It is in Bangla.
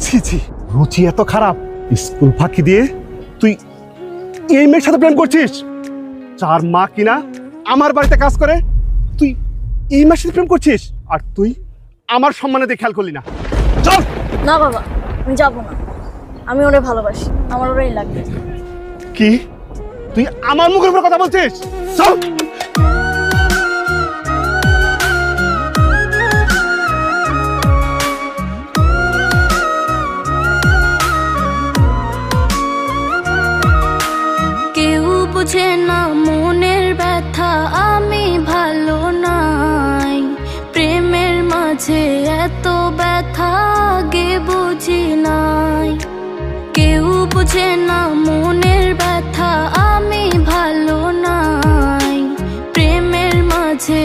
ছি ছি, রুচি এত খারাপ। স্কুল ফাঁকি দিয়ে তুই এই মেয়ের সাথে প্রেম করছিস, যার মা কিনা আমার বাড়িতে কাজ করে। তুই এই মেয়ের সাথে প্রেম করছিস, আর তুই আমার সম্মানে দিয়ে খেয়াল করলি না। চল। না বাবা, আমি যাবো না। আমি ওরে ভালোবাসি, আমার ওরাই লাগবে। কি তুই আমার মুখের উপর কথা বলছিস? চল। কেউ বুঝে না মনের ব্যথা, আমি ভালো নাই। প্রেমের মাঝে এত ব্যথা আগে বুঝি নাই। কেউ বুঝে না মনের ব্যথা, আমি ভালো নাই। প্রেমের মাঝে